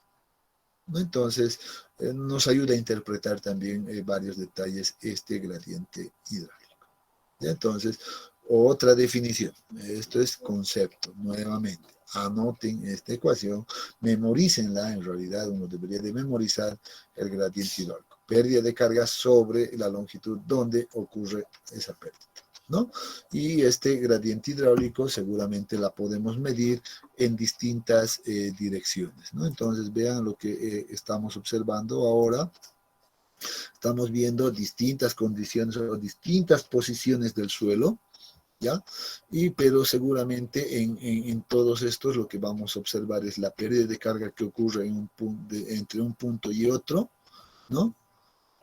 ¿no? Entonces, nos ayuda a interpretar también varios detalles este gradiente hidráulico. ¿Ya? Entonces, otra definición. Esto es concepto, nuevamente. Anoten esta ecuación, memorícenla, en realidad uno debería de memorizar el gradiente hidráulico. Pérdida de carga sobre la longitud donde ocurre esa pérdida, ¿no? Y este gradiente hidráulico seguramente la podemos medir en distintas direcciones, ¿no? Entonces vean lo que estamos observando ahora. Estamos viendo distintas condiciones o distintas posiciones del suelo, ¿ya? Pero seguramente en todos estos lo que vamos a observar es la pérdida de carga que ocurre entre un punto y otro, ¿no?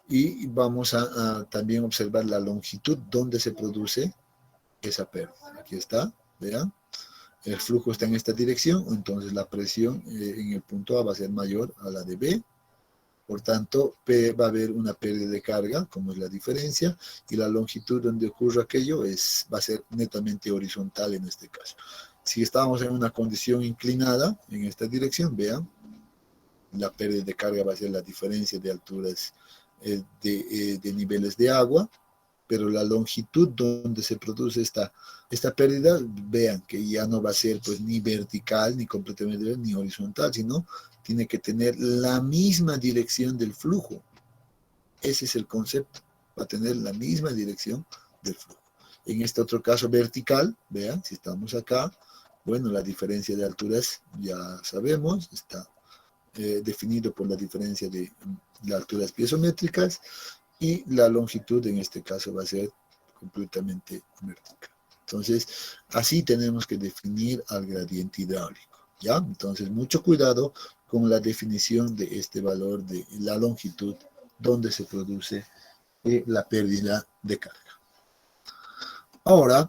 Y vamos a también observar la longitud donde se produce esa pérdida. Aquí está, vean. El flujo está en esta dirección, entonces la presión en el punto A va a ser mayor a la de B. Por tanto, P va a haber una pérdida de carga, como es la diferencia, y la longitud donde ocurre aquello va a ser netamente horizontal en este caso. Si estamos en una condición inclinada, en esta dirección, vean, la pérdida de carga va a ser la diferencia de alturas de niveles de agua, pero la longitud donde se produce esta pérdida, vean que ya no va a ser pues ni vertical, ni completamente ni horizontal, sino tiene que tener la misma dirección del flujo. Ese es el concepto, va a tener la misma dirección del flujo. En este otro caso vertical, vean, si estamos acá, bueno, la diferencia de alturas ya sabemos, está definido por la diferencia de las alturas piezométricas, y la longitud en este caso va a ser completamente vertical. Entonces, así tenemos que definir al gradiente hidráulico, ¿ya? Entonces, mucho cuidado con la definición de este valor de la longitud donde se produce la pérdida de carga. Ahora,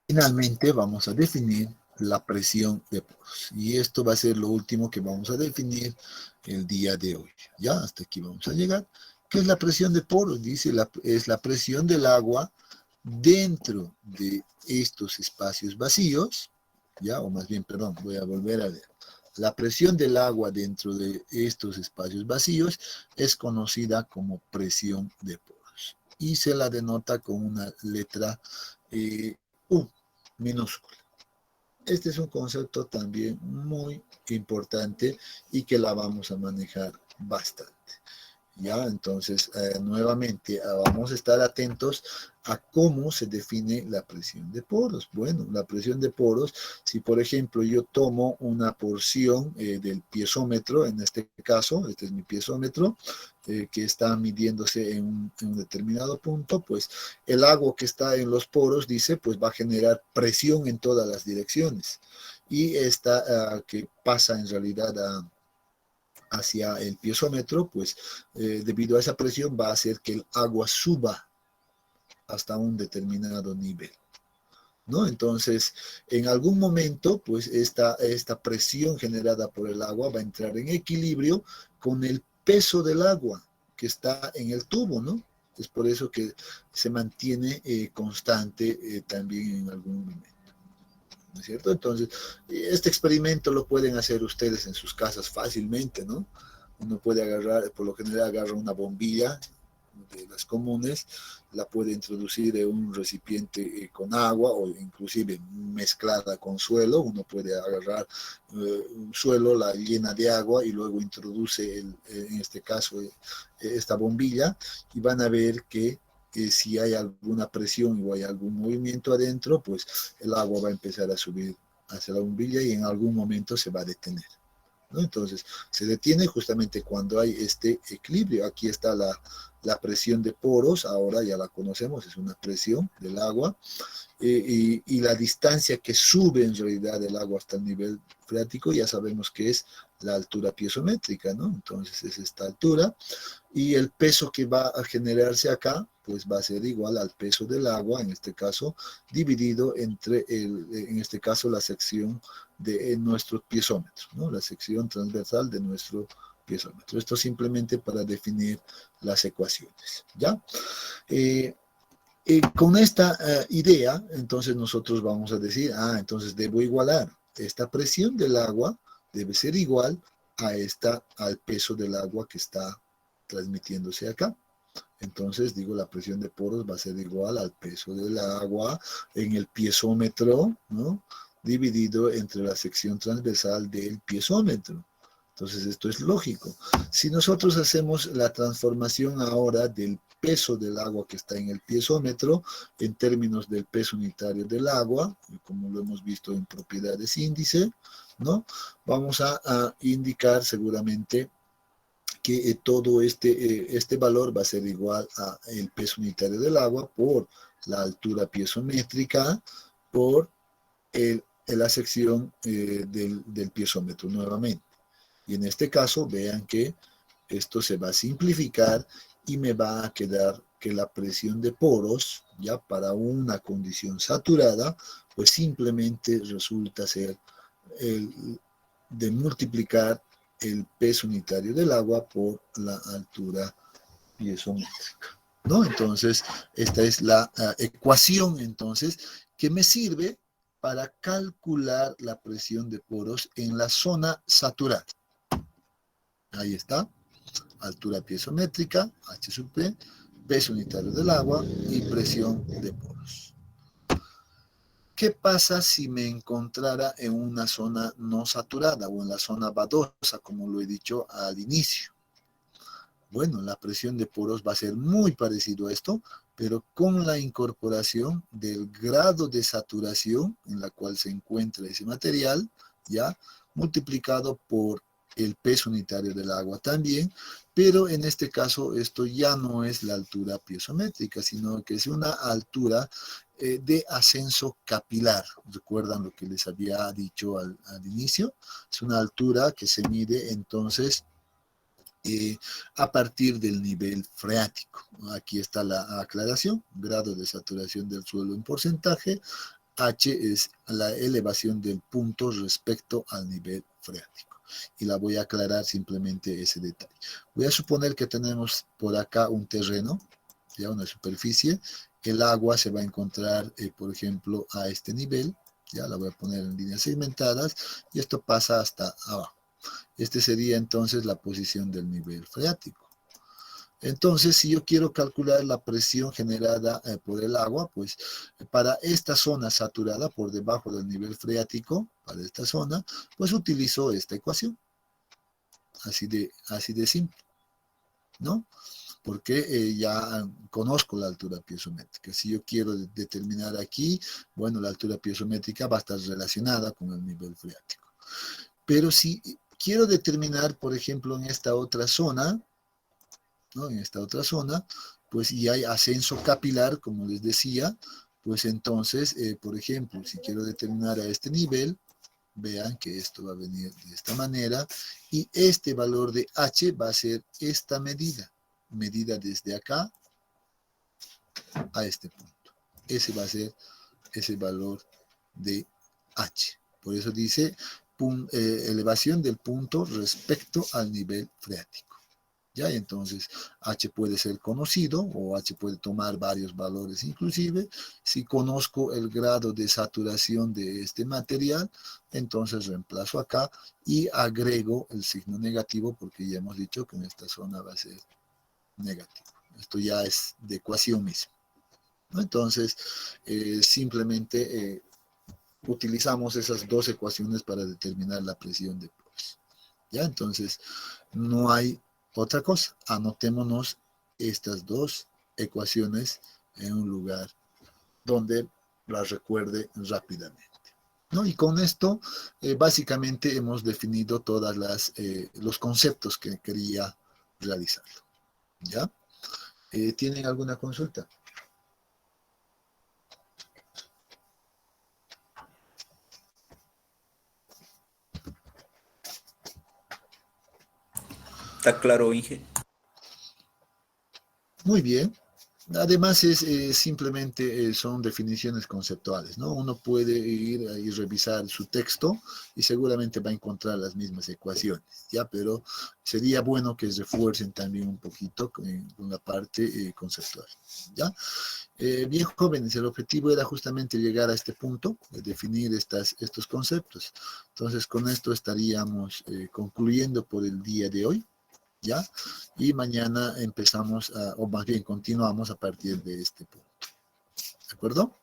finalmente vamos a definir la presión de poros. Y esto va a ser lo último que vamos a definir el día de hoy. Ya, hasta aquí vamos a llegar. ¿Qué es la presión de poros? Dice, es la presión del agua dentro de estos espacios vacíos, ya, o más bien, perdón, voy a volver a leer. La presión del agua dentro de estos espacios vacíos es conocida como presión de poros y se la denota con una letra U. minúscula. Este es un concepto también muy importante y que la vamos a manejar bastante. ¿Ya? Entonces, nuevamente, vamos a estar atentos a cómo se define la presión de poros. Bueno, la presión de poros, si por ejemplo yo tomo una porción del piezómetro, en este caso, este es mi piezómetro, que está midiéndose en un determinado punto, pues el agua que está en los poros, dice, pues va a generar presión en todas las direcciones. Y esta que pasa en realidad hacia el piezómetro, pues debido a esa presión va a hacer que el agua suba hasta un determinado nivel, ¿no? Entonces, en algún momento, pues esta presión generada por el agua va a entrar en equilibrio con el peso del agua que está en el tubo, ¿no? Es por eso que se mantiene constante también en algún momento. ¿No es cierto? Entonces, este experimento lo pueden hacer ustedes en sus casas fácilmente, ¿no? Uno puede agarrar, por lo general agarra una bombilla de las comunes, la puede introducir en un recipiente con agua o inclusive mezclada con suelo. Uno puede agarrar un suelo, la llena de agua y luego introduce, en este caso, esta bombilla, y van a ver que si hay alguna presión o hay algún movimiento adentro, pues el agua va a empezar a subir hacia la bombilla y en algún momento se va a detener, ¿no? Entonces, se detiene justamente cuando hay este equilibrio. Aquí está la presión de poros, ahora ya la conocemos, es una presión del agua, y la distancia que sube en realidad el agua hasta el nivel freático, ya sabemos que es la altura piezométrica, ¿no? Entonces es esta altura, y el peso que va a generarse acá, pues va a ser igual al peso del agua, en este caso, dividido entre, en este caso, la sección de nuestro piezómetro, ¿no? La sección transversal de nuestro piezómetro. Esto simplemente para definir las ecuaciones, ¿ya? Con esta idea, entonces nosotros vamos a decir, entonces debo igualar esta presión del agua, debe ser igual al peso del agua que está transmitiéndose acá. Entonces digo, la presión de poros va a ser igual al peso del agua en el piezómetro, ¿no? Dividido entre la sección transversal del piezómetro. Entonces esto es lógico. Si nosotros hacemos la transformación ahora del peso del agua que está en el piezómetro en términos del peso unitario del agua, como lo hemos visto en propiedades índice, ¿no? Vamos a indicar seguramente que todo este valor va a ser igual al peso unitario del agua por la altura piezométrica por la sección del piezómetro nuevamente. Y en este caso, vean que esto se va a simplificar y me va a quedar que la presión de poros, ya para una condición saturada, pues simplemente resulta ser de multiplicar el peso unitario del agua por la altura piezométrica, ¿no? Entonces, esta es la ecuación, entonces, que me sirve para calcular la presión de poros en la zona saturada. Ahí está, altura piezométrica, H sub P, peso unitario del agua y presión de poros. ¿Qué pasa si me encontrara en una zona no saturada o en la zona badosa, como lo he dicho al inicio? Bueno, la presión de poros va a ser muy parecido a esto, pero con la incorporación del grado de saturación en la cual se encuentra ese material, ya multiplicado por el peso unitario del agua también, pero en este caso esto ya no es la altura piezométrica, sino que es una altura de ascenso capilar. ¿Recuerdan lo que les había dicho al inicio? Es una altura que se mide entonces a partir del nivel freático. Aquí está la aclaración, grado de saturación del suelo en porcentaje, H es la elevación del punto respecto al nivel freático. Y la voy a aclarar simplemente ese detalle. Voy a suponer que tenemos por acá un terreno, ya una superficie, el agua se va a encontrar, por ejemplo, a este nivel, ya la voy a poner en líneas segmentadas, y esto pasa hasta abajo. Este sería entonces la posición del nivel freático. Entonces, si yo quiero calcular la presión generada por el agua, pues para esta zona saturada por debajo del nivel freático, para esta zona, pues utilizo esta ecuación, así de simple, ¿no? Porque ya conozco la altura piezométrica. Si yo quiero determinar aquí, bueno, la altura piezométrica va a estar relacionada con el nivel freático. Pero si quiero determinar, por ejemplo, en esta otra zona, ¿no? En esta otra zona, pues y hay ascenso capilar, como les decía, pues entonces, por ejemplo, si quiero determinar a este nivel, vean que esto va a venir de esta manera, y este valor de H va a ser esta medida desde acá a este punto. Ese va a ser ese valor de H. Por eso dice elevación del punto respecto al nivel freático. ¿Ya? Entonces, H puede ser conocido o H puede tomar varios valores inclusive. Si conozco el grado de saturación de este material, entonces reemplazo acá y agrego el signo negativo porque ya hemos dicho que en esta zona va a ser negativo. Esto ya es de ecuación misma, ¿no? Entonces, simplemente utilizamos esas dos ecuaciones para determinar la presión de Prost. ¿Ya? Entonces, no hay otra cosa. Anotémonos estas dos ecuaciones en un lugar donde las recuerde rápidamente, ¿no? Y con esto, básicamente hemos definido todos los conceptos que quería realizar. ¿Ya? ¿Tienen alguna consulta? Está claro, Inge. Muy bien. Además simplemente son definiciones conceptuales, ¿no? Uno puede ir y revisar su texto y seguramente va a encontrar las mismas ecuaciones, ¿ya? Pero sería bueno que refuercen también un poquito con la parte conceptual, ¿ya? Bien, jóvenes, el objetivo era justamente llegar a este punto, de definir estos conceptos. Entonces, con esto estaríamos concluyendo por el día de hoy, ¿ya? Y mañana empezamos, o más bien continuamos a partir de este punto. ¿De acuerdo?